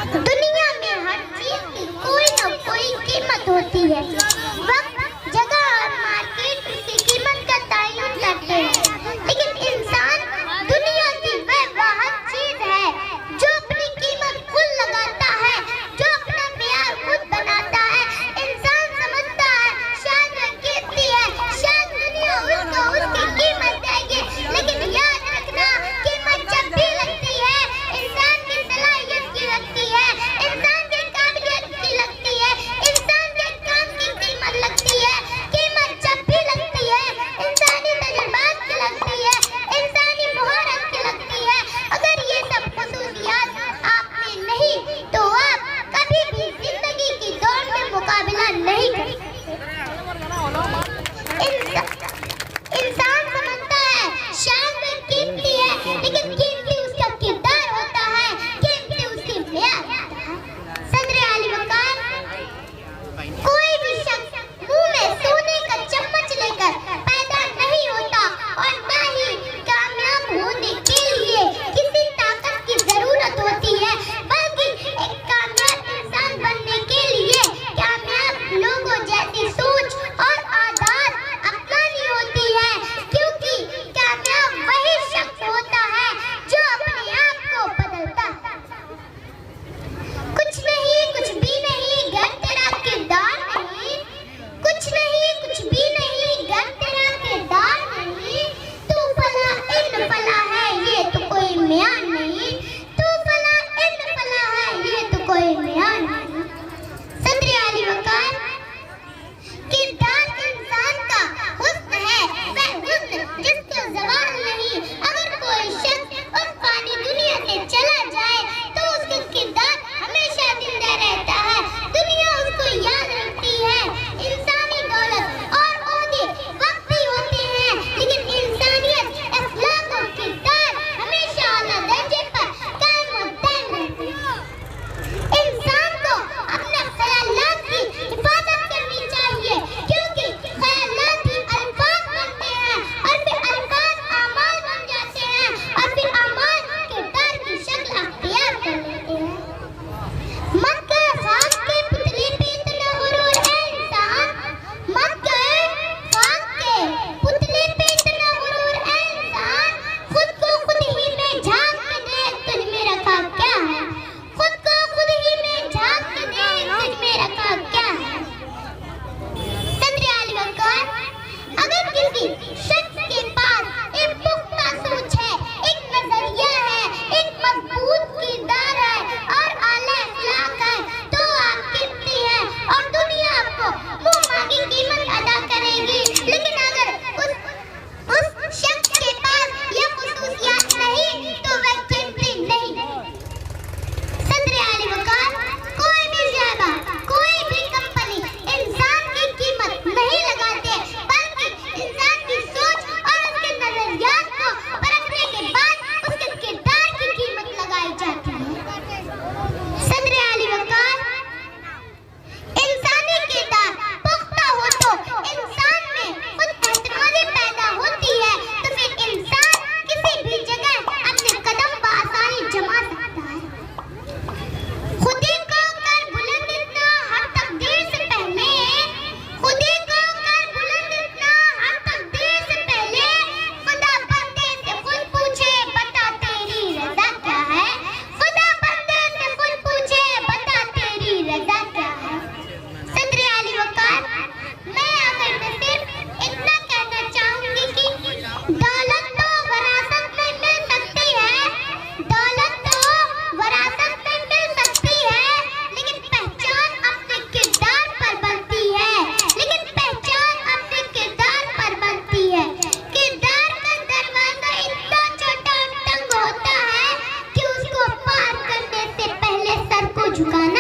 दुनिया में हर चीज की कोई न कोई कीमत होती है। वक्त, जगह और मार्केट उसकी कीमत का तयन करते हैं, लेकिन इंसान दुनिया की वह हर चीज है जो अपनी कीमत खुद लगाता है, जो अपना प्यार खुद बनाता है। इंसान समझता है शायद वह कीमती है, शायद दुनिया उसको उसकी कीमत देगी, लेकिन याद रखना कीमत जब भी लगती है इंसान की सलाहियत की लगती है, इंसान की काबिलियत की लगती है, इंसान के काम की कीमत लगती है। कीमत जब भी लगती है इंसानी तजुर्बात की लगती है, इंसानी मुहारत की लगती है। अगर ये सब खुसूसियात आप में नहीं तो आप कभी भी जिंदगी की दौड़ में मुकाबला नहीं कर सकते। इंसान समझता है शान में कीमती है, लेकिन कीमती उसका किरदार होता है, कीमती उसकी प्यार होता है। सदर आली वकार, कोई भी शख्स मुंह में सोने का चम्मच लेकर पैदा नहीं होता और ना ही कामयाब होने के लिए किसी ताकत की जरूरत होती है, बल्कि एक कामयाब इंसान बनने के लिए कामयाब लोगों जैसी सोच और आदत अपनानी होती है, क्योंकि कामयाब वही शख्स होता है जो अपने आप को बदलता है। कुछ नहीं, कुछ भी नहीं गर तेरा किरदार नहीं, कुछ नहीं, कुछ भी नहीं गर तेरा किरदार नहीं। तू फला इन फला है ये तो कोई म्यान नहीं, तू फला इन फला है ये तो कोई म्यान नहीं। सदर आली वकार, किरदार इंसान का हुस्न है, वह हुस्न जिसका ज़वाल नहीं। अगर कोई शख्स उस फानी दुनिया से चला जाए तो उसका किरदार हमेशा जिंदा रहता है, दुनिया उसको याद रखती है। इंसानी दौलत और ओहदे वक्ती होते हैं, लेकिन इंसानियत, अखलाक और किरदार हमेशा आला दर्जे पर कायम और दायम रहते हैं। इंसान को अपने ख्यालात की हिफाजत करनी चाहिए, क्योंकि ख्यालात ही अल्फाज बनते हैं और फिर अल्फाज आमाल बन जाते हैं और फिर आमाल किरदार की शक्ल अख्तियार कर लेते हैं। मत कर खाक के पुतले पे इतना गुरूर है इंसान, मत कर खाक के पुतले पे इतना गुरूर है इंसान। खुद को खुद ही में झांक के देख तुझ में रखा क्या है, खुद को खुद ही में झांक के देख तुझ में रखा क्या है। सदर आली वकार, अगर किसी शख्स के पास एक पुख्ता सोच है, एक नजरिया है, एक मजबूत किरदार है और आला अखलाक है, तो आप कीमती हैं और दुनिया आपको मुंह मांगी कीमत अदा करेगी। लेकिन अगर उस शख्स के पास यह खुसूसियात नहीं तो वह कीमती नहीं। सदर आली वकार, कोई भी शहबा, कोई भी कंपनी इंसान की कीमत नहीं लगाते, बल्कि इंसान की सोच और उसके नजरियात को परखने के बाद उसके किरदार की कीमत लगाई जाती है। सदर आली वकार, इंसानी किरदार पुख्ता हो तो इंसान में खुद एतमादी पैदा होती है, तो फिर इंसान किसी भी जगह अपने कदम बआसानी जमा सकता है। खुदी को कर बुलंद इतना हर तकदीर से पहले, खुदी को कर बुलंद इतना हर तकदीर से पहले, खुदा बंदे से खुद पूछे बता तेरी रज़ा क्या है, खुदा बंदे से खुद पूछे बता तेरी रज़ा क्या है। सदर आली वकार, मैं आखिर में सिर्फ इतना कहना चाहूंगी कि दौलत तो वरासत में मिल सकती है, दौलत तो वरासत में मिल सकती है, लेकिन पहचान अपने किरदार पर बनती है, लेकिन पहचान अपने किरदार पर बनती है। किरदार का दरवाजा इतना छोटा और तंग होता है कि उसको पार करने से पहले सर को झुकाना